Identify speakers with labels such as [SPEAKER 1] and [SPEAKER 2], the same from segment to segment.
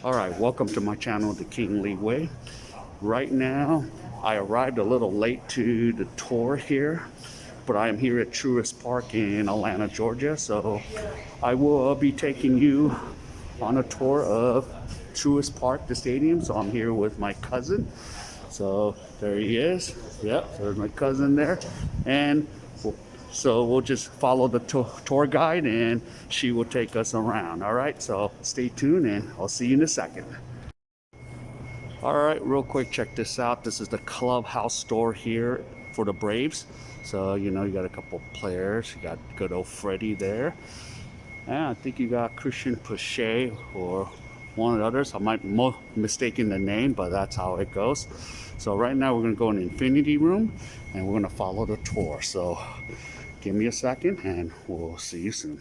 [SPEAKER 1] Alright, welcome to my channel, Thekingleeway. Right now, I arrived a little late to the tour here, but I am here at Truist Park in Atlanta, Georgia. So I will be taking you on a tour of Truist Park, the stadium. So I'm here with my cousin. So there he is. Yep, there's my cousin there. And so we'll just follow the tour guide and she will take us around. All right, so stay tuned and I'll see you in a second. All right, real quick, check this out. This is the Clubhouse store here for the Braves. So, you know, you got a couple players. You got good old Freddie there. And I think you got Christian Pache or one of the others. I might be mistaken the name, but that's how it goes. So right now we're going to go in the Infinity Room and we're going to follow the tour. So give me a second and we'll see you soon.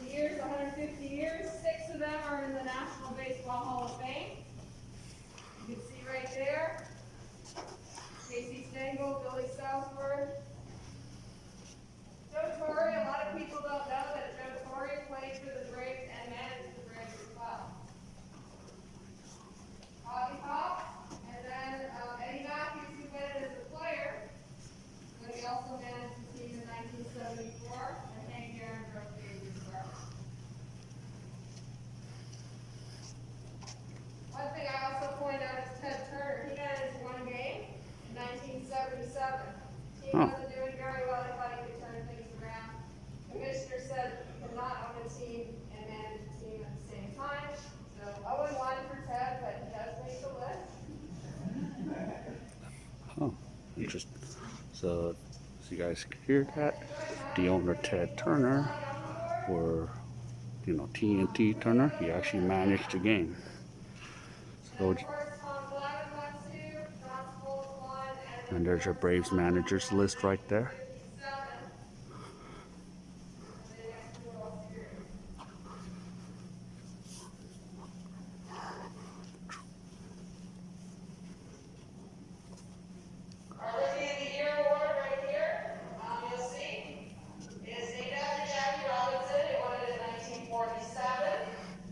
[SPEAKER 2] 150 years, 6 of them are in the National Baseball Hall of Fame. You can see right there, Casey Stengel, Billy Southworth, Joe Torre. A lot of people don't know that Joe Torre played for the Braves and managed the Braves as well. Bobby Pop, and then Eddie Matthews, who went in as a player, but he also managed the team in 1974, and Hank Aaron broke the A's record. One thing I also point out is Ted Turner. He managed one game in 1977. Team wasn't doing very well. They thought he could turn things around. The commissioner said you cannot own a team and manage a team at the same time. So 0-1 for Ted, but he does make the list.
[SPEAKER 1] Oh, interesting. So you guys can hear that. The owner, Ted Turner, or, you know, TNT Turner, he actually managed the game. So, and there's your Braves managers list right there.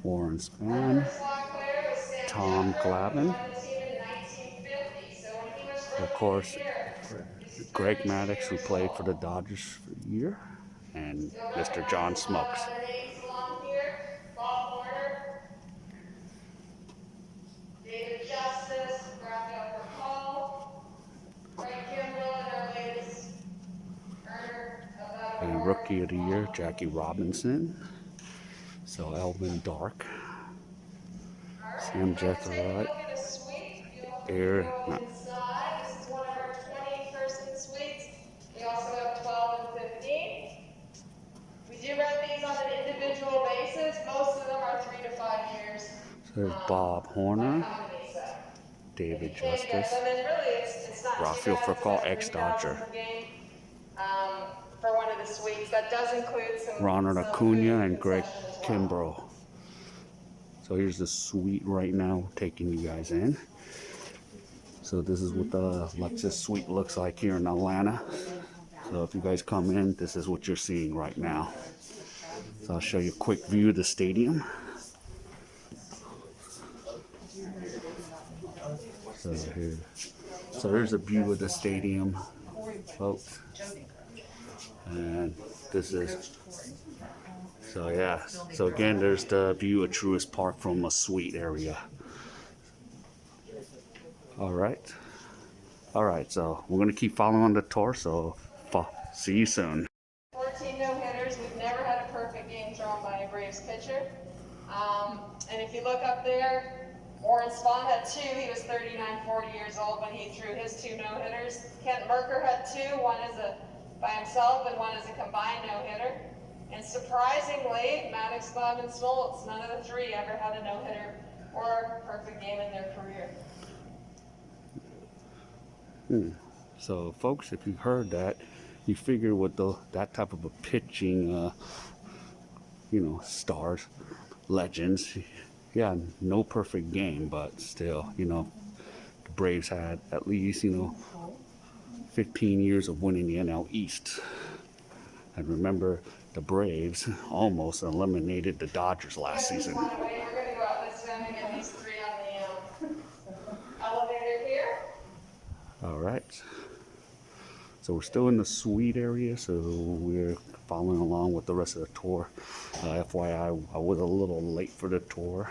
[SPEAKER 1] Warren Spahn, Tom Glavine, of course, Greg Maddux, who played for the Dodgers for a year, and Mr. John Smokes. And Rookie of the Year, Jackie Robinson. So Elvin Dark, Sam Jethroy, Air.
[SPEAKER 2] This is one of our 20-person suites. We also have 12 and 15. We do rent these on an individual basis. Most of them are 3 to 5 years.
[SPEAKER 1] So there's Bob Horner, David Justice, Rafael Furcal, ex-Dodger.
[SPEAKER 2] For one of the suites. That does include some
[SPEAKER 1] Ronald Acuna and Greg Kimbrough. So here's the suite right now, taking you guys in. So this is what the Lexus suite looks like here in Atlanta. So if you guys come in, this is what you're seeing right now. So I'll show you a quick view of the stadium. So here's a view of the stadium, folks. And this is, so yeah, so again, there's the view of Truist Park from a suite area. All right, so we're gonna keep following the tour, so see you soon.
[SPEAKER 2] 14 no-hitters. We've never had a perfect game thrown by a Braves pitcher. And if you look up there, Warren Spahn had 2. He was 39, 40 years old when he threw his 2 no-hitters. Kent Mercker had 2, one by himself and one as a combined no-hitter. And surprisingly, Maddox, Bob, and Smoltz, none of the 3 ever had a no-hitter or a perfect game in their career.
[SPEAKER 1] So folks, if you heard that, you figure with that type of a pitching, you know, stars, legends, yeah, no perfect game, but still, you know, the Braves had at least, you know, 15 years of winning the NL East. And remember, the Braves almost eliminated the Dodgers last season.
[SPEAKER 2] We're going to go out this time we get these 3 on the elevator here.
[SPEAKER 1] All right. So we're still in the suite area, so we're following along with the rest of the tour. FYI, I was a little late for the tour.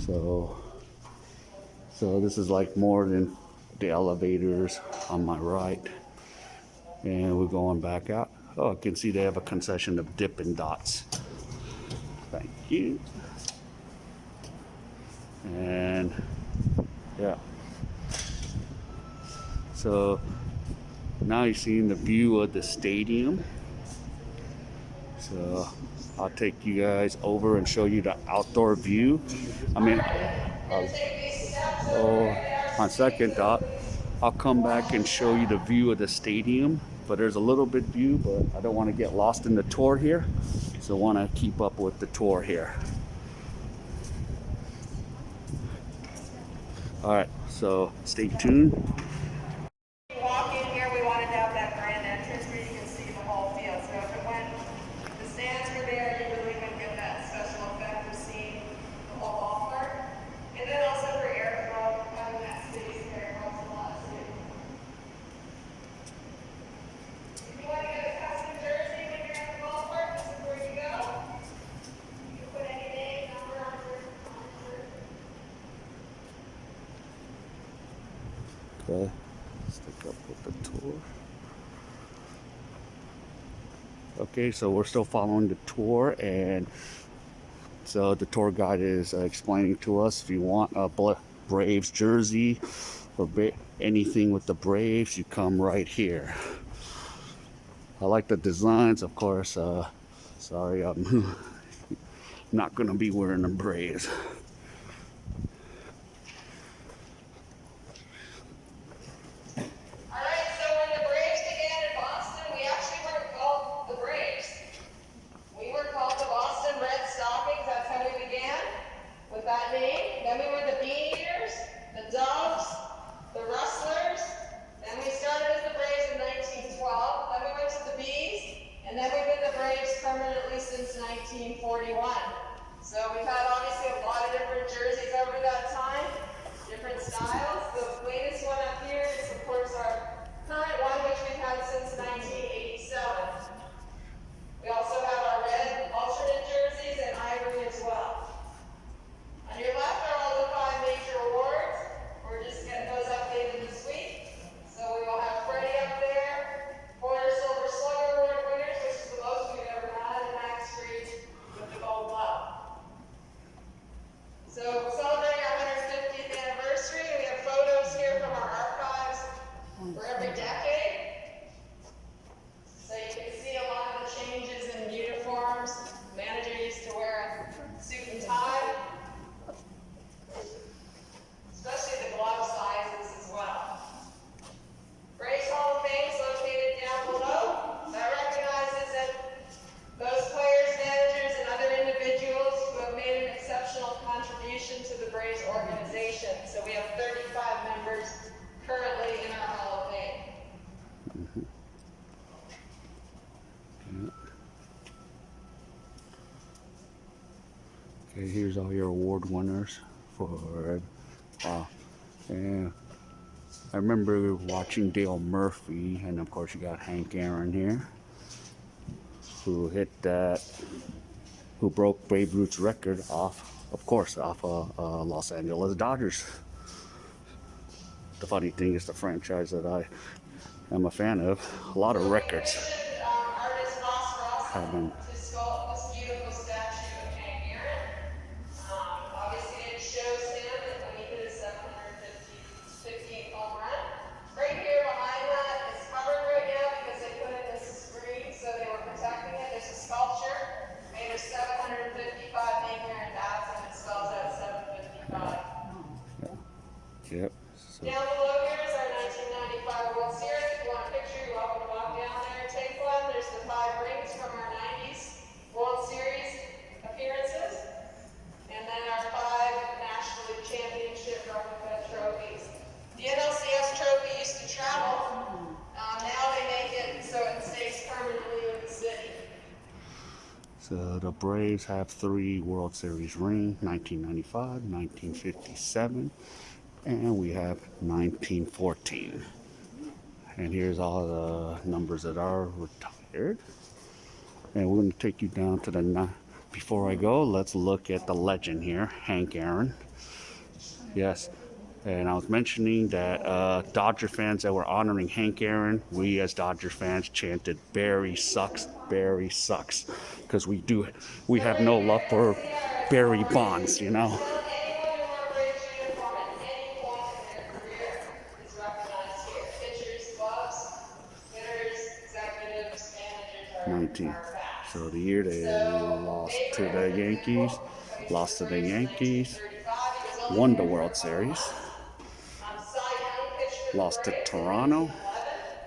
[SPEAKER 1] So this is like more than the elevators on my right. And we're going back out. Oh, I can see they have a concession of Dippin' Dots. Thank you. And yeah. So now you're seeing the view of the stadium. So I'll take you guys over and show you the outdoor view. I mean, on second thought, I'll come back and show you the view of the stadium. But there's a little bit view, but I don't want to get lost in the tour here. So I want to keep up with the tour here. All right, so stay tuned.
[SPEAKER 2] Walk in here, we wanted to have that grand entrance where you can see the whole field. So if the stands were there, you really wouldn't get that special effect of seeing the whole ballpark. And then also for airflow, having that space there helps a lot too. If you want to get a custom jersey when you're at the ballpark, this is where you go. You can put any name, number on your jersey.
[SPEAKER 1] Okay, stick up with the tour. Okay, so we're still following the tour, and so the tour guide is explaining to us if you want a Braves jersey or anything with the Braves, you come right here. I like the designs, of course. Sorry, I'm not gonna be wearing the Braves.
[SPEAKER 2] Since 1941. So we've had obviously a lot of different jerseys over that time, different styles. The latest one up here is of course our current one, which we've had since 1987. We also have our red alternate jerseys and ivory as well. On your left are all the 5 major awards. We're just getting those updated this week. So we will have Freddie up there, 4 Silver Slugger Award winners, which is the most we've ever had, and Max Fried with the Gold Glove. So celebrating our 150th anniversary, we have photos here from our archives for every decade. So you can see a lot of the changes in uniforms. The manager used to wear a suit and tie, especially the glove sizes as well. Braves Hall of Fame is located down below. That recognizes that those players, managers, and other individuals who have made an exceptional contribution to the Braves organization. So we have 35 members currently in our Hall of Fame.
[SPEAKER 1] Okay, here's all your award winners for and I remember watching Dale Murphy, and of course you got Hank Aaron here, who broke Babe Ruth's record off Los Angeles Dodgers. The funny thing is the franchise that I am a fan of, a lot of records have been. Yep. So.
[SPEAKER 2] Down below here is our 1995 World Series. If you want a picture, you're welcome to walk down there and take one. There's the 5 rings from our 90s World Series appearances. And then our 5 National League Championship Bobblehead trophies. The NLCS trophy used to travel. Now they make it so it stays permanently with the city.
[SPEAKER 1] So the Braves have 3 World Series rings, 1995, 1957, and we have 1914. And here's all the numbers that are retired. And we're going to take you down to the... Before I go, let's look at the legend here, Hank Aaron. Yes, and I was mentioning that Dodger fans that were honoring Hank Aaron, we as Dodger fans chanted Barry sucks, because we have no love for Barry Bonds, you know.
[SPEAKER 2] Anyone who wore a Braves uniform at any point in their career is recognized here. Pitchers, clubs, hitters, executives, managers
[SPEAKER 1] 19.
[SPEAKER 2] are past.
[SPEAKER 1] So the year they lost to the Yankees, won the World Series, lost to Toronto,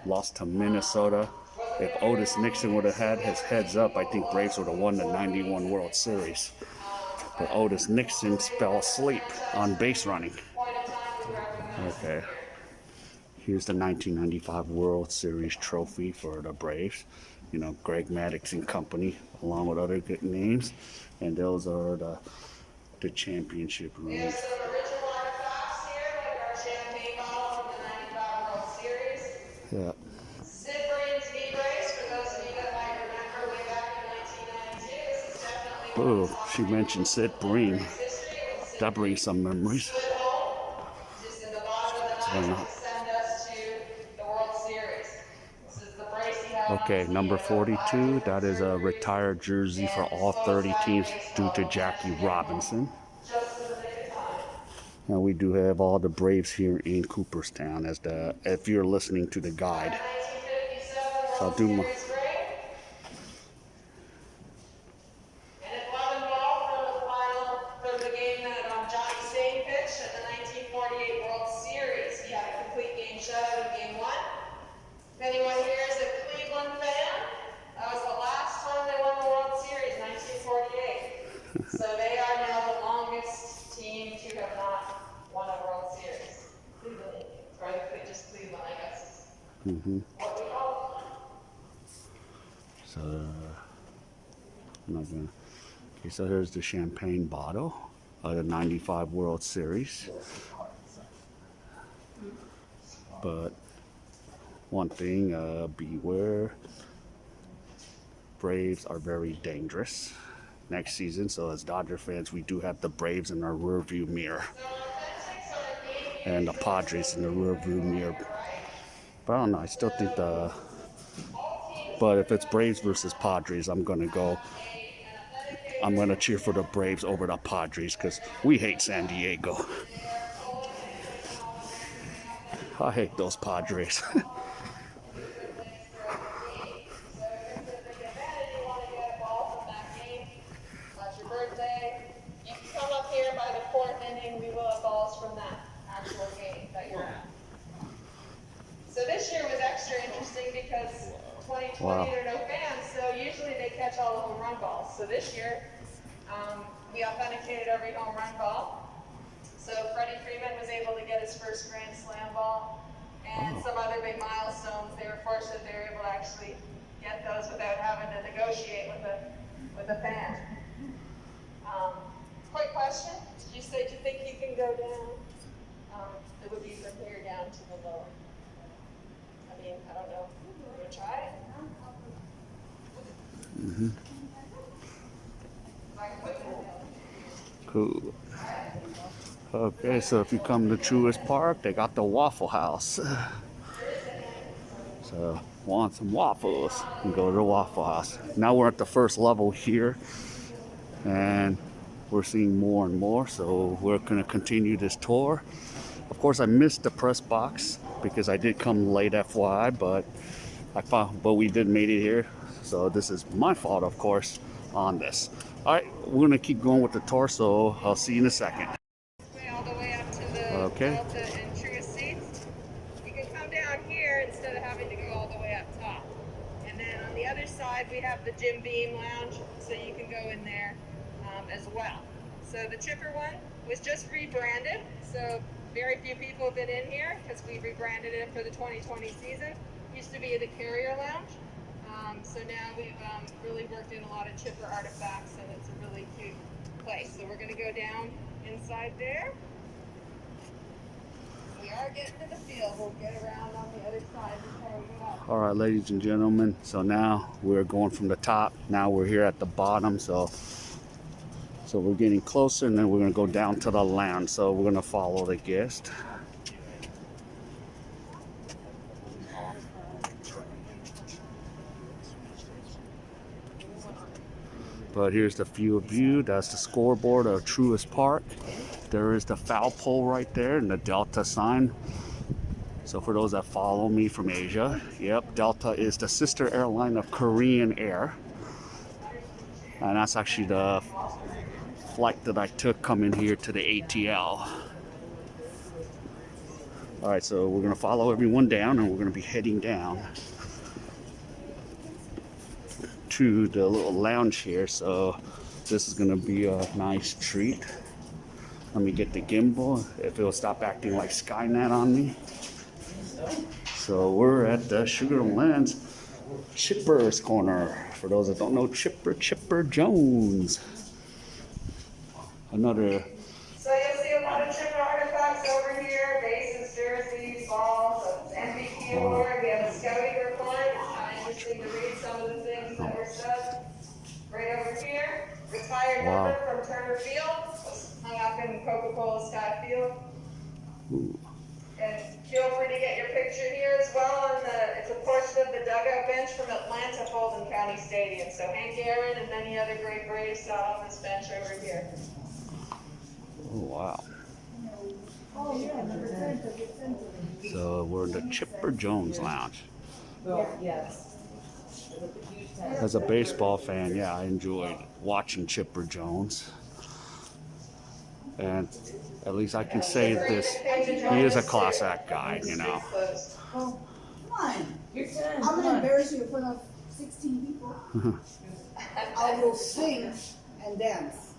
[SPEAKER 1] lost to Minnesota. If Otis Nixon would have had his heads up, I think Braves would have won the 91 World Series. But Otis Nixon fell asleep on base running. Okay. Here's the 1995 World Series trophy for the Braves. You know, Greg Maddux and company, along with other good names. And those are the championship
[SPEAKER 2] We have
[SPEAKER 1] rings.
[SPEAKER 2] some original artifacts here, like our champagne bottle from the 95 World Series.
[SPEAKER 1] Yeah.
[SPEAKER 2] Sid Breen's knee brace, for those of you that might remember way back in 1992. This is definitely
[SPEAKER 1] Oh, she mentioned Sid Breen.
[SPEAKER 2] history.
[SPEAKER 1] That brings some memories.
[SPEAKER 2] Slid home, just in the bottom of the night to send us to the World Series. This is the brace he had on
[SPEAKER 1] Okay,
[SPEAKER 2] his
[SPEAKER 1] number
[SPEAKER 2] knee about
[SPEAKER 1] 42,
[SPEAKER 2] 5
[SPEAKER 1] that is a
[SPEAKER 2] surgeries.
[SPEAKER 1] retired jersey for all 30 teams due to Jackie Robinson.
[SPEAKER 2] Just in the nick of time.
[SPEAKER 1] Now we do have all the Braves here in Cooperstown if you're listening to the guide.
[SPEAKER 2] 1957
[SPEAKER 1] So I'll
[SPEAKER 2] World
[SPEAKER 1] do my
[SPEAKER 2] Series ring. And at 11 ball from the game that Johnny Stain pitched at the 1948 World Series. He had a complete game shutout in game 1. If anyone here is a Cleveland fan, that was the last time they won the World Series, 1948. So they are now the longest team to have not won a World Series. Cleveland Indians, or just Cleveland, I guess. What we call it.
[SPEAKER 1] So I'm not gonna. Okay, so here's the champagne bottle of the 95 World Series. But one thing, beware. Braves are very dangerous next season. So as Dodger fans, we do have the Braves in our rearview mirror. And the Padres in the rearview mirror. But I don't know, I still think but if it's Braves versus Padres, I'm gonna cheer for the Braves over the Padres because we hate San Diego. I hate those Padres.
[SPEAKER 2] So this year was extra interesting because 2020
[SPEAKER 1] Wow.
[SPEAKER 2] there are no fans, so usually they catch all the home run balls. So this year, we authenticated every home run ball. So Freddie Freeman was able to get his first Grand Slam ball, and some other big milestones. They were fortunate they were able to actually get those without having to negotiate with a fan. Quick question: do you think you can go down? It would be from here down to the lower. I mean, I don't know. You want to try it?
[SPEAKER 1] Cool. Okay, so if you come to Truist Park, they got the Waffle House. So, want some waffles, you can go to the Waffle House. Now we're at the first level here, and we're seeing more and more, so we're going to continue this tour. Of course, I missed the press box because I did come late, FYI, but we did made it here. So this is my fault, of course, on this. All right, we're gonna keep going with the tour, so I'll see you in a second.
[SPEAKER 2] All the way up to the
[SPEAKER 1] Okay.
[SPEAKER 2] Delta and Truist seats. You can come down here instead of having to go all the way up top. And then on the other side, we have the Jim Beam Lounge, so you can go in there as well. So the Chipper one was just rebranded, so very few people have been in here because we rebranded it for the 2020 season. Used to be the Carrier Lounge. So now we've really worked in a lot of chipper artifacts, and it's a really cute place. So we're going to go down inside there. We are getting to the field. We'll get around on the other side before we go up.
[SPEAKER 1] All right, ladies and gentlemen. So now we're going from the top. Now we're here at the bottom. So we're getting closer, and then we're going to go down to the lounge. So we're going to follow the guest. But here's the field view. That's the scoreboard of Truist Park. There is the foul pole right there and the Delta sign. So for those that follow me from Asia, yep, Delta is the sister airline of Korean Air. And that's actually the flight that I took coming here to the ATL. All right, so we're gonna follow everyone down, and we're gonna be heading down to the little lounge here. So this is gonna be a nice treat. Let me get the gimbal if it'll stop acting like Skynet on me. So we're at the Sugar Land's Chipper's Corner. For those that don't know, Chipper Jones. Another.
[SPEAKER 2] So you'll see a lot of chipper artifacts over here, bases, jerseys, balls, MVP award. We have a scouting report. It's kind of interesting to read some of the things that were said. Right over here, retired number from Turner Field, hung up in Coca-Cola Scott Field.
[SPEAKER 1] Ooh.
[SPEAKER 2] And feel free to get your picture here as well. It's a portion of the dugout bench from Atlanta Fulton County Stadium. So Hank Aaron and many other great Braves sat on this bench over here.
[SPEAKER 1] Oh, wow. So we're in the Chipper Jones Lounge.
[SPEAKER 3] Yes.
[SPEAKER 1] As a baseball fan, yeah, I enjoyed watching Chipper Jones. And at least I can say this, he is a class act guy, you know.
[SPEAKER 4] Oh, come on.
[SPEAKER 3] Your turn.
[SPEAKER 4] I'm gonna embarrass you in front of 16 people. I will sing and dance.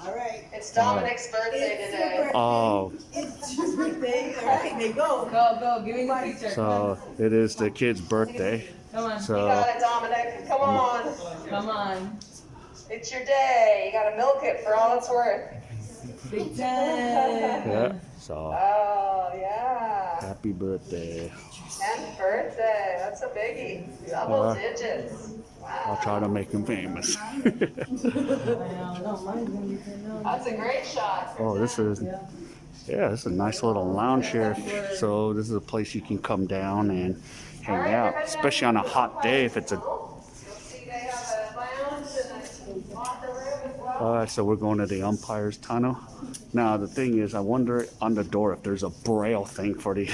[SPEAKER 4] All right.
[SPEAKER 2] It's Dominic's birthday
[SPEAKER 4] It's
[SPEAKER 2] today.
[SPEAKER 4] your birthday.
[SPEAKER 1] Oh,
[SPEAKER 4] It's your birthday. All right, they go.
[SPEAKER 3] Go, give me the picture.
[SPEAKER 1] so it is the kid's birthday.
[SPEAKER 3] Come on.
[SPEAKER 2] You
[SPEAKER 1] So
[SPEAKER 2] got it, Dominic. Come on.
[SPEAKER 3] Come on.
[SPEAKER 2] It's your day. You gotta milk it for all it's worth.
[SPEAKER 3] Big time.
[SPEAKER 1] yeah, so
[SPEAKER 2] Oh, yeah.
[SPEAKER 1] happy birthday.
[SPEAKER 2] 10th birthday. That's a biggie. Double digits.
[SPEAKER 1] I'll
[SPEAKER 2] Wow.
[SPEAKER 1] try to make him famous.
[SPEAKER 2] That's a great shot.
[SPEAKER 1] Oh, this is, yeah, this is a nice little lounge here. So this is a place you can come down and hang out, especially on a hot day if it's a.
[SPEAKER 2] You'll see they have a lounge and a locker room as well.
[SPEAKER 1] All right, so we're going to the Umpires Tunnel. Now the thing is, I wonder on the door if there's a braille thing for the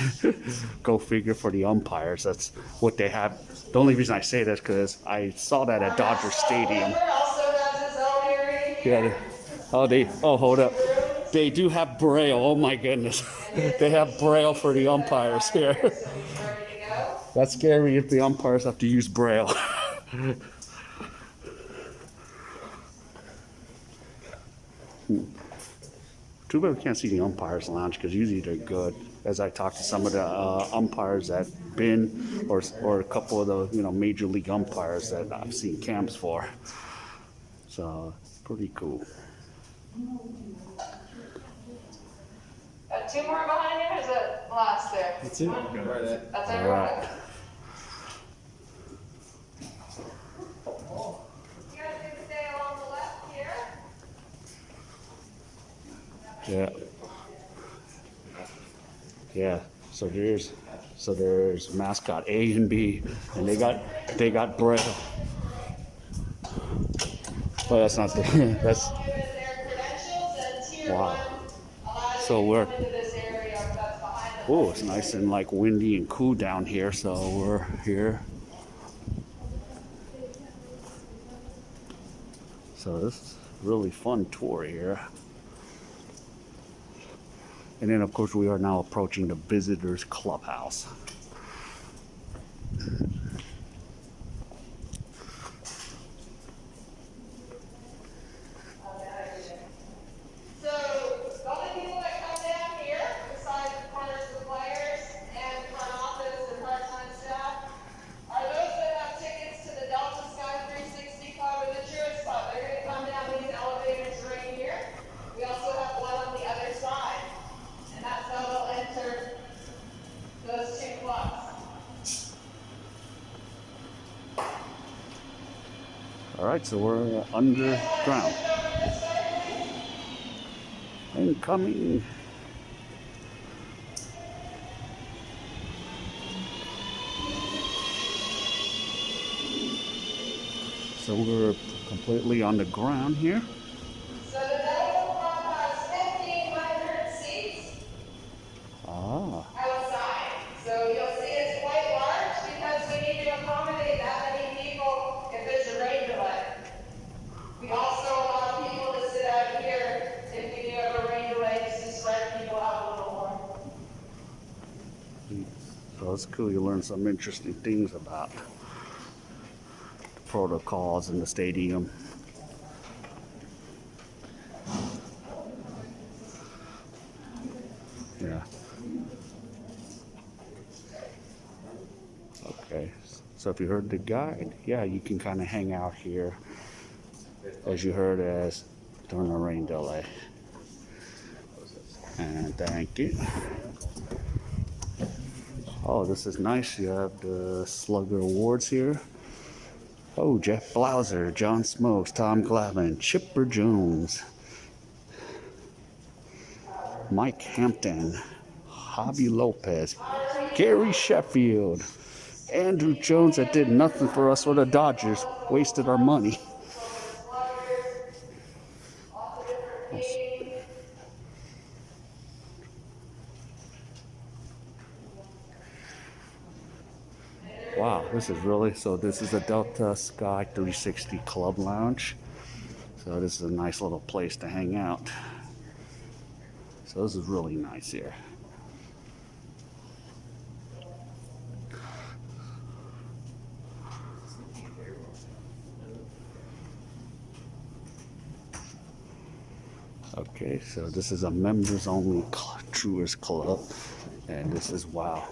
[SPEAKER 1] go figure for the umpires. That's what they have. The only reason I say this because I saw that at Dodger Stadium.
[SPEAKER 2] Also has his own area here.
[SPEAKER 1] Yeah. Hold up. They do have braille. Oh my goodness. They have braille for the umpires here.
[SPEAKER 2] Ready to go?
[SPEAKER 1] That's scary if the umpires have to use braille. Too bad we can't see the umpires lounge because usually they're good. As I talked to some of the umpires that been or a couple of the major league umpires that I've seen camps for. So pretty cool.
[SPEAKER 2] Two more behind you, or is it last there?
[SPEAKER 5] That's it.
[SPEAKER 2] That's
[SPEAKER 1] All
[SPEAKER 2] everyone.
[SPEAKER 1] right.
[SPEAKER 2] You guys can stay along the left here.
[SPEAKER 1] Yeah. Yeah. So there's mascot A and B, and they got braille. But that's not the that's
[SPEAKER 2] Their credentials and tier
[SPEAKER 1] wow.
[SPEAKER 2] 1 allows
[SPEAKER 1] So
[SPEAKER 2] you
[SPEAKER 1] we're
[SPEAKER 2] to come into this area that's behind the
[SPEAKER 1] oh, it's nice and like windy and cool down here. So we're here. So this is a really fun tour here. And then of course we are now approaching the visitors clubhouse.
[SPEAKER 2] So, all the people that come down here, besides of course the players and front office and part-time staff, are those that have tickets
[SPEAKER 1] right, so we're underground. Incoming. So we're completely on the ground here.
[SPEAKER 2] So the Delta Club has 1,500 seats
[SPEAKER 1] Ah,
[SPEAKER 2] outside. So you'll see it's quite large because we need to accommodate that many people if there's a rain delay. We also allow people to sit out here if we do have a rain delay just to spread people out a little more.
[SPEAKER 1] so it's cool. You learn some interesting things about the protocols in the stadium. Yeah. Okay. So if you heard the guide, yeah, you can kind of hang out here, as you heard, as during a rain delay. And thank you. Oh, this is nice. You have the Slugger Awards here. Oh, Jeff Blauser, John Smokes, Tom Glavine, Chipper Jones, Mike Hampton, Javi Lopez, Gary Sheffield, Andrew Jones that did nothing for us for the Dodgers, wasted our money. Wow, this is really, so this is a Delta Sky 360 Club Lounge. So this is a nice little place to hang out. So this is really nice here. Okay, so this is a members only Truist Club, and this is wow.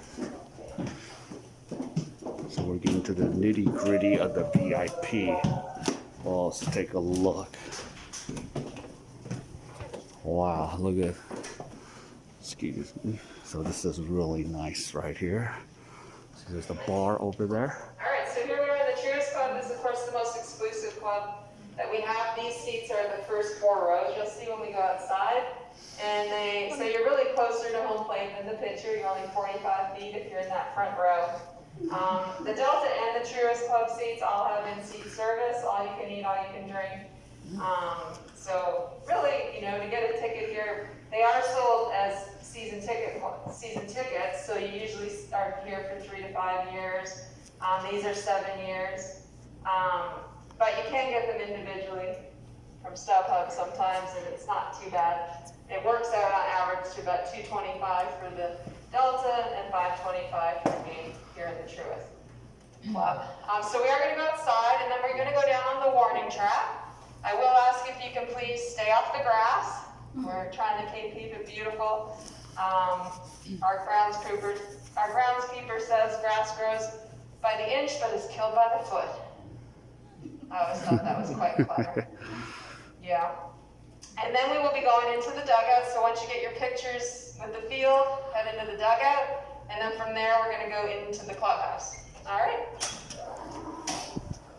[SPEAKER 1] So we're getting to the nitty gritty of the VIP. Well, let's take a look. Wow, look at, excuse me. So this is really nice right here. So there's the bar over there.
[SPEAKER 2] All right, so here we are in the Truist Club. This is, of course, the most exclusive club that we have. These seats are the first 4 rows. You'll see when we go outside. And so you're really closer to home plate than the pitcher. You're only 45 feet if you're in that front row. The Delta and the Truist Club seats all have in-seat service. All you can eat, all you can drink. So really, to get a ticket here, they are sold as season tickets. So you usually start here for 3 to 5 years. These are 7 years. But you can get them individually from StubHub sometimes, and it's not too bad. It works out on average to about $225 for the Delta and $525 for me here in the Truist Club. So we are going to go outside, and then we're going to go down on the warning track. I will ask if you can please stay off the grass. We're trying to keep it beautiful. Our groundskeeper says grass grows by the inch, but is killed by the foot. I always thought that was quite clever. Yeah. And then we will be going into the dugout. So once you get your pictures with the field, head into the dugout. And then from there, we're going to go into the clubhouse. All right?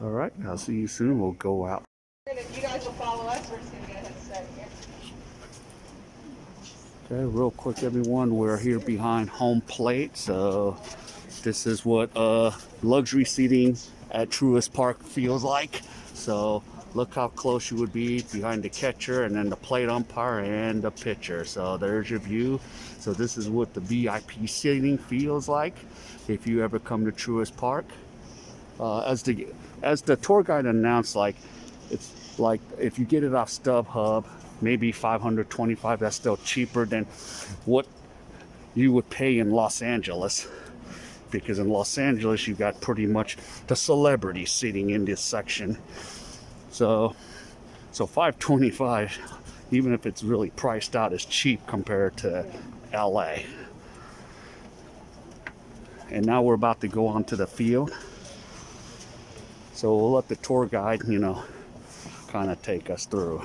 [SPEAKER 1] All right, I'll see you soon. We'll go out.
[SPEAKER 2] You guys will follow us. We're just going to go ahead and start here.
[SPEAKER 1] Okay, real quick, everyone. We're here behind home plate. So this is what luxury seating at Truist Park feels like. So look how close you would be behind the catcher and then the plate umpire and the pitcher. So there's your view. So this is what the VIP seating feels like if you ever come to Truist Park. As the tour guide announced, it's like if you get it off StubHub, maybe $525. That's still cheaper than what you would pay in Los Angeles. Because in Los Angeles, you got pretty much the celebrities sitting in this section. So $525, even if it's really priced out, is cheap compared to LA. And now we're about to go onto the field. So we'll let the tour guide, kind of take us through.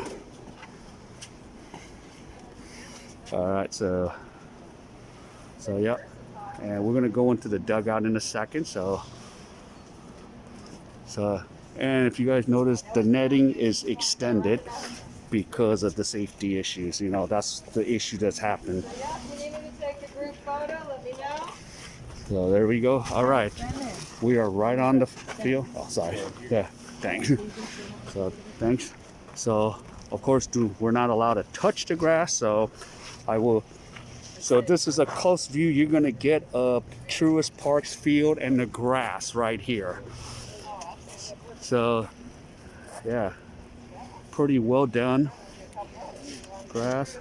[SPEAKER 1] All right, so yep. And we're gonna go into the dugout in a second. So And if you guys notice, the netting is extended because of the safety issues. You know, that's the issue that's happened.
[SPEAKER 2] Yeah, if you need me to take a group photo, let me know.
[SPEAKER 1] So there we go. All right. We are right on the field. Oh, sorry. Yeah, thanks. So thanks. So of course, we're not allowed to touch the grass. So I will. So this is a close view. You're gonna get a Truist Park's field and the grass right here. So yeah, pretty well done. Grass.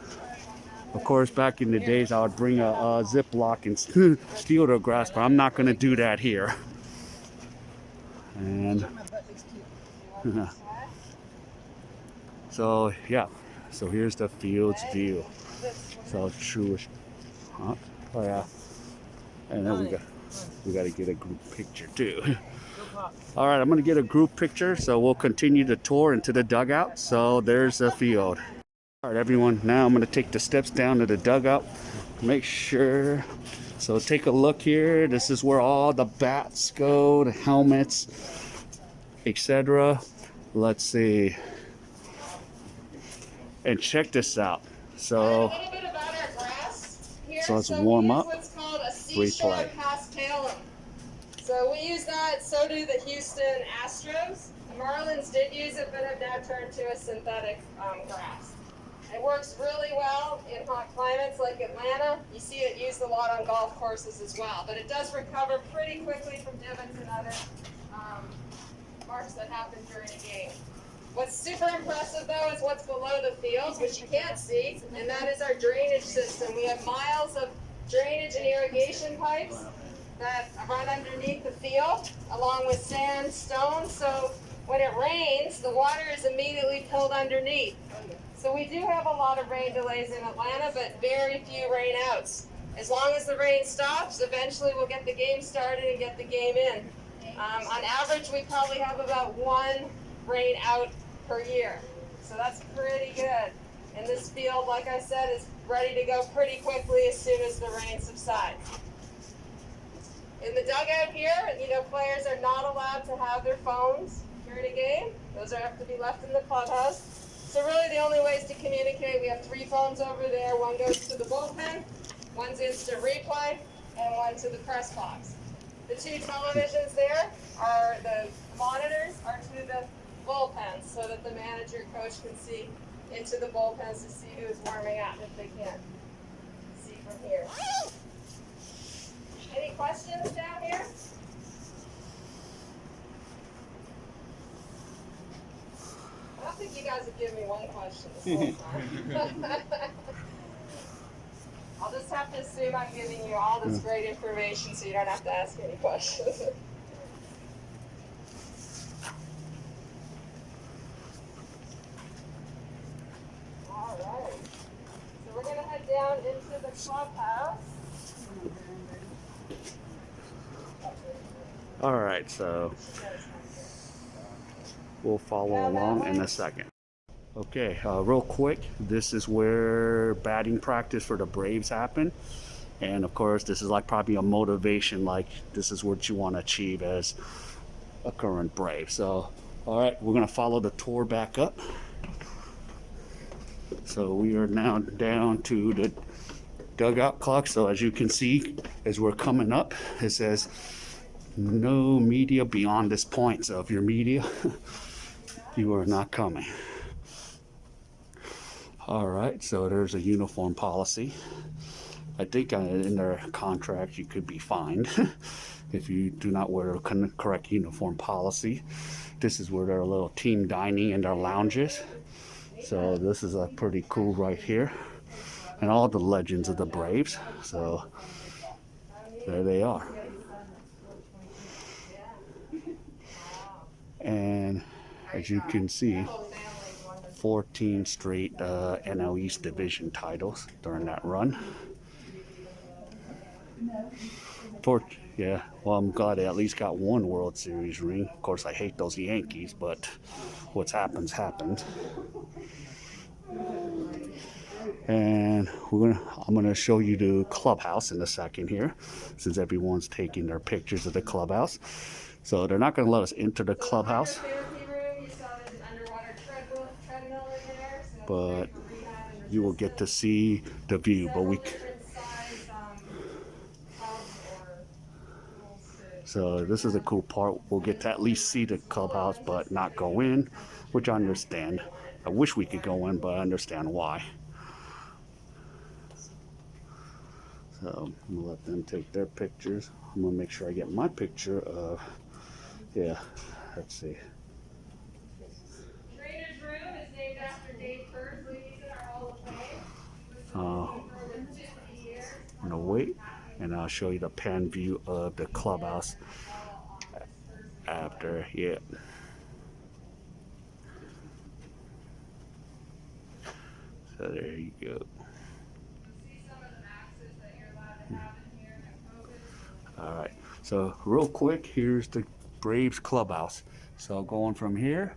[SPEAKER 1] Of course, back in the days, I would bring a Ziploc and steal the grass, but I'm not gonna do that here. And so yeah, so here's the field's view. So Truist. Oh yeah, and then we got to get a group picture too. All right, I'm gonna get a group picture, so we'll continue the tour into the dugout. So there's the field. All right, everyone. Now I'm gonna take the steps down to the dugout. Make sure. So take a look here. This is where all the bats go, the helmets, etc. Let's see. And check this out. So.
[SPEAKER 2] A little bit about our grass here.
[SPEAKER 1] So let's warm up.
[SPEAKER 2] What's called a seashore
[SPEAKER 1] Replay.
[SPEAKER 2] paspalum. So we use that. So do the Houston Astros. The Marlins did use it, but have now turned to a synthetic grass. It works really well in hot climates like Atlanta. You see it used a lot on golf courses as well, but it does recover pretty quickly from divots and other marks that happen during a game. What's super impressive though is what's below the fields, which you can't see, and that is our drainage system. We have miles of drainage and irrigation pipes that run underneath the field, along with sand, stone, so when it rains, the water is immediately pulled underneath. So we do have a lot of rain delays in Atlanta, but very few rain outs. As long as the rain stops, eventually we'll get the game started and get the game in. On average, we probably have about one rain out per year. So that's pretty good. And this field, like I said, is ready to go pretty quickly as soon as the rain subsides. In the dugout here, players are not allowed to have their phones during a game. Those have to be left in the clubhouse. So really the only ways to communicate, we have 3 phones over there. One goes to the bullpen, one's instant replay, and one to the press box. The 2 televisions there are the monitors are to the bullpens so that the manager coach can see into the bullpens to see who's warming up if they can't see from here. Any questions down here? I don't think you guys have given me one question this whole time. I'll just have to assume I'm giving you all this great information so you don't have to ask any questions. All right. So we're going to head down into the clubhouse.
[SPEAKER 1] All right, so we'll follow along in a second. Okay, real quick, this is where batting practice for the Braves happen. And of course, this is like probably a motivation, like this is what you want to achieve as a current Brave. So, all right, we're gonna follow the tour back up. So we are now down to the dugout clock. So as you can see, as we're coming up, it says no media beyond this point. So if you're media, you are not coming. All right, so there's a uniform policy. I think in their contract you could be fined if you do not wear a correct uniform policy. This is where their little team dining and their lounges. So this is pretty cool right here. And all the legends of the Braves. So there they are. And as you can see, 14 straight NL East Division titles during that run. Yeah, well, I'm glad they at least got one World Series ring. Of course, I hate those Yankees, but what's happened. And I'm gonna show you the clubhouse in a second here, since everyone's taking their pictures of the clubhouse. So they're not going to let us into the clubhouse,
[SPEAKER 2] Therapy room, you saw there's an underwater treadmill in there. So
[SPEAKER 1] but
[SPEAKER 2] that's great for rehab and
[SPEAKER 1] you will get to
[SPEAKER 2] resistance.
[SPEAKER 1] see the view. But
[SPEAKER 2] Several different size tubs or pools to
[SPEAKER 1] so this is a cool part. We'll get to at least see the clubhouse, but not go in, which I understand. I wish we could go in, but I understand why. So I'm gonna let them take their pictures. I'm gonna make sure I get my picture of, yeah, let's see.
[SPEAKER 2] Trainer's room is named after Dave Kerr's ladies in our Hall of Fame. For over 50 years.
[SPEAKER 1] I'm gonna wait, and I'll show you the pan view of the clubhouse after, yeah. So there you go.
[SPEAKER 2] See some of the maxes that you're allowed to have in here at COVID.
[SPEAKER 1] All right, so real quick, here's the Braves clubhouse. So going from here,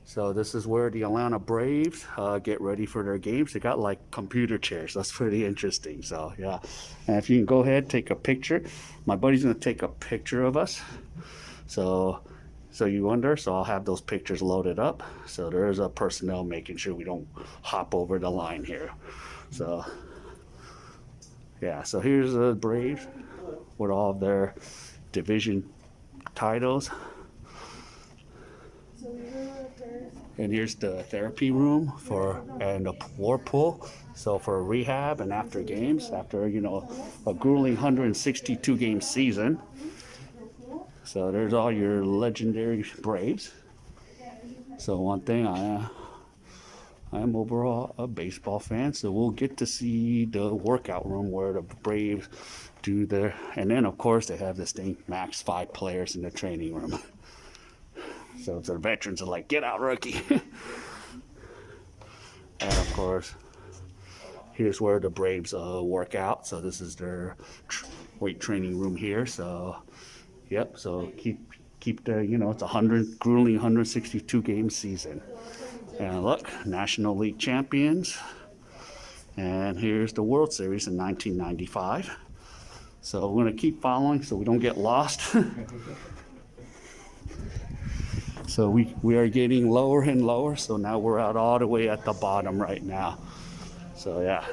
[SPEAKER 1] so this is where the Atlanta Braves get ready for their games. They got like computer chairs. That's pretty interesting. So yeah, and if you can go ahead, take a picture. My buddy's gonna take a picture of us. So you wonder, so I'll have those pictures loaded up. So there's a personnel making sure we don't hop over the line here. So yeah, so here's the Braves with all of their division titles. And here's the therapy room and a war pool. So for rehab and after games, after a grueling 162 game season. So there's all your legendary Braves. So one thing, I am overall a baseball fan, so we'll get to see the workout room where the Braves do their, and then of course they have this thing, max 5 players in the training room. So the veterans are like, get out, rookie. And of course, here's where the Braves work out. So this is their weight training room here. So yep, so keep the, it's a grueling 162 game season. And look, National League champions. And here's the World Series in 1995. So we're gonna keep following so we don't get lost. So we are getting lower and lower. So now we're out all the way at the bottom right now. So yeah.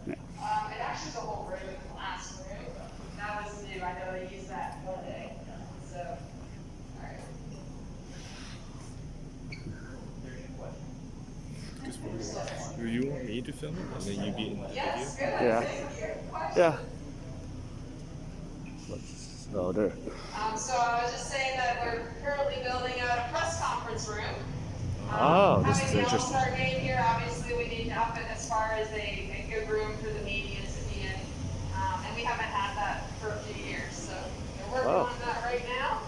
[SPEAKER 2] It actually is a whole room, classroom. That was new. I know they used that one day. So, all right.
[SPEAKER 5] Do you want me to film it and then you be in the
[SPEAKER 2] Yes, good.
[SPEAKER 1] Yeah.
[SPEAKER 2] Thank you.
[SPEAKER 1] Yeah. So there.
[SPEAKER 2] So I was just saying that we're currently building out a press conference room.
[SPEAKER 1] Oh, this is
[SPEAKER 2] Having the
[SPEAKER 1] interesting.
[SPEAKER 2] All-Star game here, obviously we need to up it as far as a good room for the media to be in. And we haven't had that for a few years, so we're working on that right now.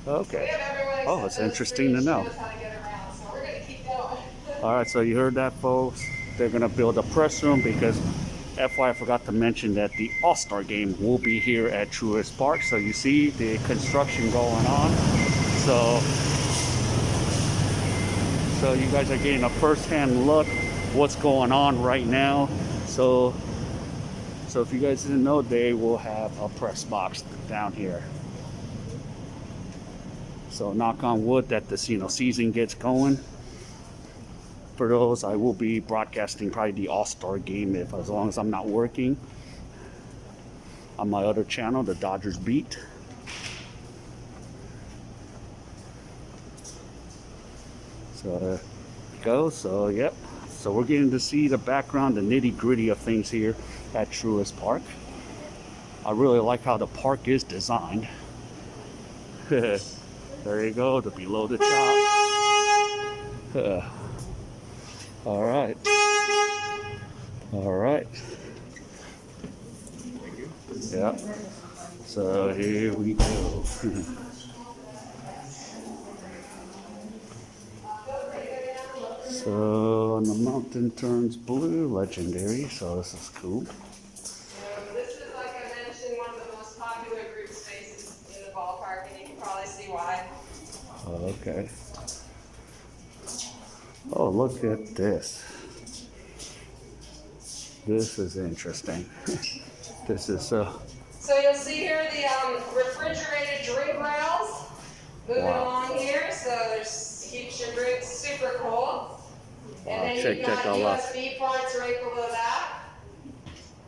[SPEAKER 2] We
[SPEAKER 1] Okay.
[SPEAKER 2] have everyone except
[SPEAKER 1] Oh, it's
[SPEAKER 2] those
[SPEAKER 1] interesting to
[SPEAKER 2] three
[SPEAKER 1] know.
[SPEAKER 2] shows how to get around, so we're gonna keep going.
[SPEAKER 1] All right, so you heard that, folks. They're gonna build a press room because FYI, I forgot to mention that the All-Star game will be here at Truist Park. So you see the construction going on. So you guys are getting a first-hand look what's going on right now. So if you guys didn't know, they will have a press box down here. So knock on wood that this season gets going. For those, I will be broadcasting probably the All-Star game as long as I'm not working on my other channel, the Dodgers Beat. So there you go. So yep. So we're getting to see the background, the nitty-gritty of things here at Truist Park. I really like how the park is designed. There you go, the below the chop. All right. All right. Yeah. So here we go. So and the mountain turns blue, legendary. So this is cool.
[SPEAKER 2] So this is, like I mentioned, one of the most popular group spaces in the ballpark, and you can probably see why.
[SPEAKER 1] Okay. Oh, look at this. This is interesting. This is
[SPEAKER 2] So you'll see here the refrigerated drink rails moving
[SPEAKER 1] Wow.
[SPEAKER 2] along here. So there's keeps your drinks super cool. And
[SPEAKER 1] Wow,
[SPEAKER 2] then
[SPEAKER 1] check
[SPEAKER 2] you've got
[SPEAKER 1] that out.
[SPEAKER 2] USB ports right below that.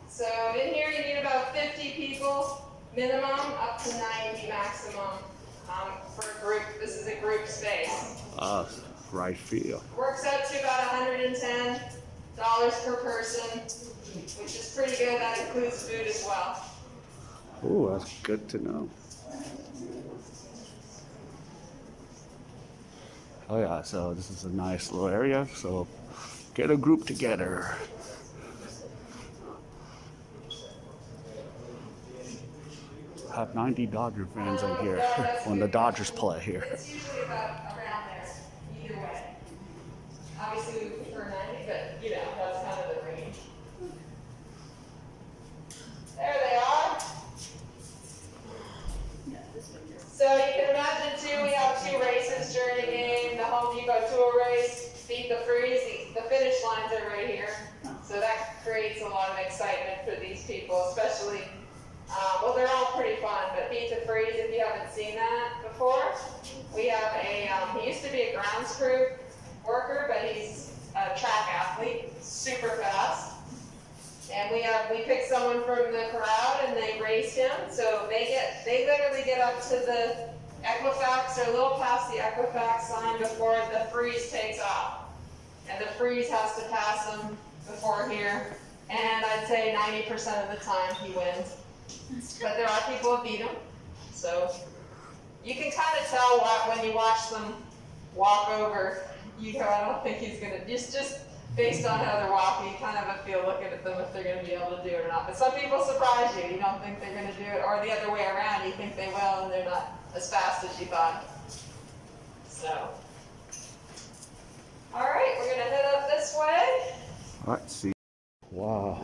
[SPEAKER 2] So in here you need about 50 people minimum, up to 90 maximum for a group. This is a group space.
[SPEAKER 1] Right field.
[SPEAKER 2] Works out to about $110 per person, which is pretty good. That includes food as well.
[SPEAKER 1] Ooh, that's good to know. Oh yeah, so this is a nice little area. So get a group together. Have 90 Dodger fans in here when the Dodgers play here.
[SPEAKER 2] It's usually about around there, either way. Obviously, we prefer 90, but you know, that's kind of the range. There they are. So you can imagine too, we have 2 races during the game. The Home Depot Tour race, Beat the Freeze. The finish lines are right here. So that creates a lot of excitement for these people, especially, well, they're all pretty fun, but Beat the Freeze, if you haven't seen that before, we have he used to be a grounds crew worker, but he's a track athlete, super fast. And we picked someone from the crowd and they raced him. So they literally get up to the Equifax, or a little past the Equifax sign before the freeze takes off. And the freeze has to pass him before here. And I'd say 90% of the time he wins. But there are people who beat him. So you can kind of tell when you watch them walk over, you go, I don't think he's gonna, just based on how they're walking, you kind of have a feel looking at them if they're going to be able to do it or not. But some people surprise you. You don't think they're going to do it, or the other way around, you think they will and they're not as fast as you thought. So, all right, we're going to head up this way.
[SPEAKER 1] All right, see. Wow.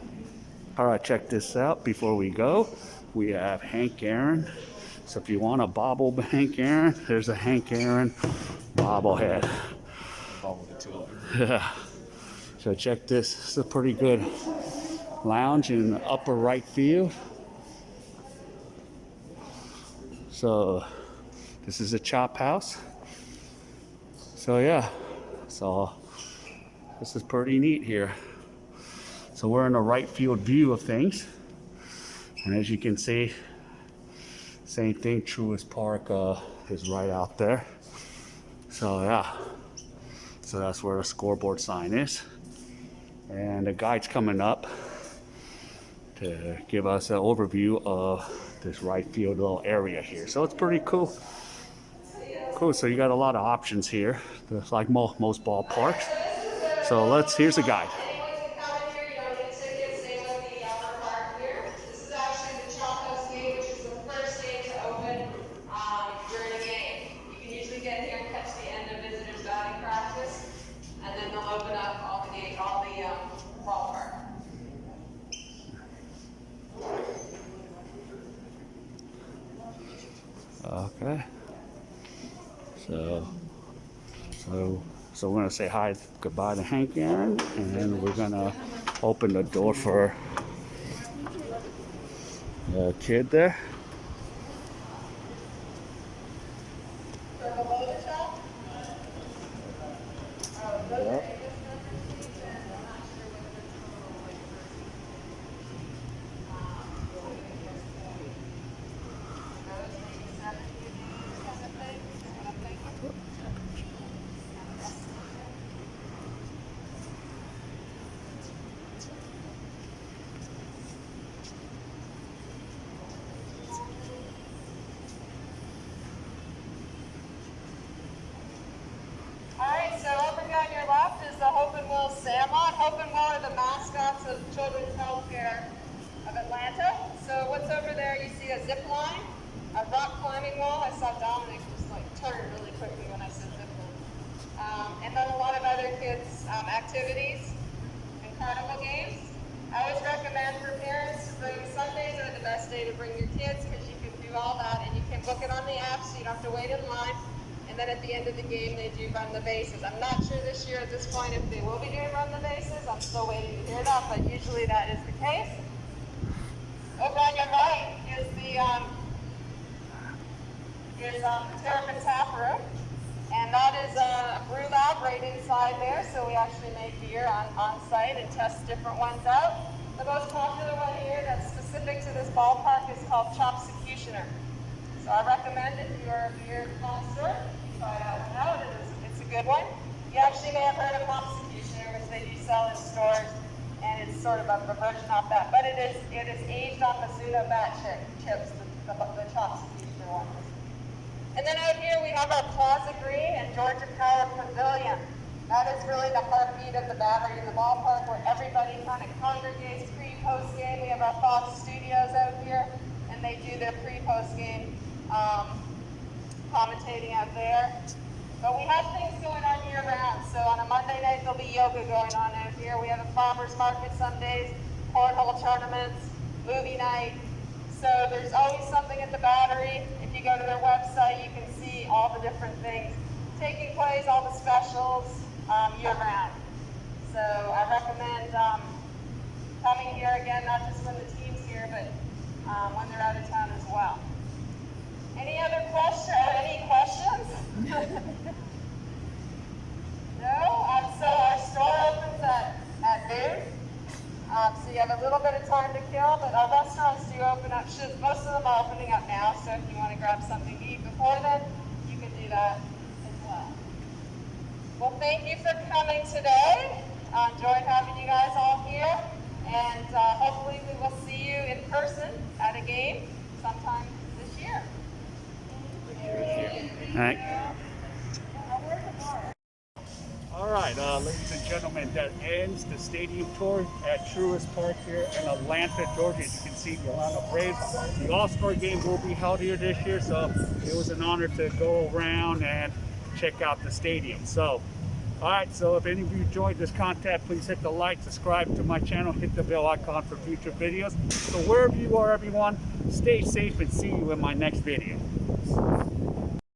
[SPEAKER 1] All right, check this out. Before we go, we have Hank Aaron. So if you want a bobble Hank Aaron, there's a Hank Aaron bobblehead.
[SPEAKER 5] Bobblehead too.
[SPEAKER 1] Yeah. So check this. This is a pretty good lounge in the upper right field. So this is a chop house. So yeah, so this is pretty neat here. So we're in a right field view of things. And as you can see, same thing, Truist Park is right out there. So yeah, so that's where the scoreboard sign is. And the guide's coming up to give us an overview of this right field little area here. So it's pretty cool. Cool, so you got a lot of options here, just like most ballparks. So here's a guide.
[SPEAKER 2] Anyone can come in here, you don't get tickets, same with the upper park here. This is actually the Clubhouse gate, which is the first gate to open during a game. You can usually get here and catch the end of visitors' batting practice, and then they'll open up all the ballpark.
[SPEAKER 1] Okay. So we're gonna say hi, goodbye to Hank Aaron, and then we're gonna open the door for the kid there. Yep.
[SPEAKER 2] Alright, so over here on your left is the Hope and Will Sandlot. Hope and Will are the mascots of Children's Healthcare of Atlanta. So what's over there, you see a zip line, a rock climbing wall. I saw Dominic just like turn really quickly when I said zip line. And then a lot of other kids' activities and carnival games. I always recommend for parents to bring, Sundays are the best day to bring your kids because you can do all that and you can book it on the app so you don't have to wait in line. And and then at the end of the game, they do run the bases. I'm not sure this year at this point if they will be doing run the bases. I'm still waiting to hear that, but usually that is the case. Over on your right is the Terrapin Tap Room, and that is a brew lab right inside there, so we actually make beer on site and test different ones out. The most popular one here that's specific to this ballpark is called Chopsecutioner. So I recommend if you're a beer connoisseur, you try that one out. It's a good one. You actually may have heard of Chopsecutioner, which they do sell in stores, and it's sort of a version of that. But it is aged on Mizuno bat chips, the Chopsecutioner one. And then out here we have our Plaza Green and Georgia Power Pavilion. That is really the heartbeat of the Battery in the ballpark, where everybody kind of congregates pre-post game. We have our Fox Studios out here, and they do their pre-post game commentating out there. But we have things going on year round. So on a Monday night, there'll be yoga going on out here. We have a farmer's market some days, cornhole tournaments, movie night. So there's always something at the Battery. If you go to their website, you can see all the different things taking place, all the specials year round. So I recommend coming here again, not just when the team's here, but when they're out of town as well. Any other questions? Any questions? No? So our store opens at noon. So you have a little bit of time to kill, but our restaurants do open up. Most of them are opening up now, so if you want to grab something to eat before then, you can do that as well. Well, thank you for coming today. Enjoyed having you guys all here, and hopefully we will see you in person at a game sometime this year.
[SPEAKER 1] All right. All right, ladies and gentlemen, that ends the stadium tour at Truist Park here in Atlanta, Georgia. As you can see, the Atlanta Braves. The All-Star game will be held here this year, so it was an honor to go around and check out the stadium. So, all right, so if any of you enjoyed this content, please hit the like, subscribe to my channel, hit the bell icon for future videos. So wherever you are, everyone, stay safe and see you in my next video.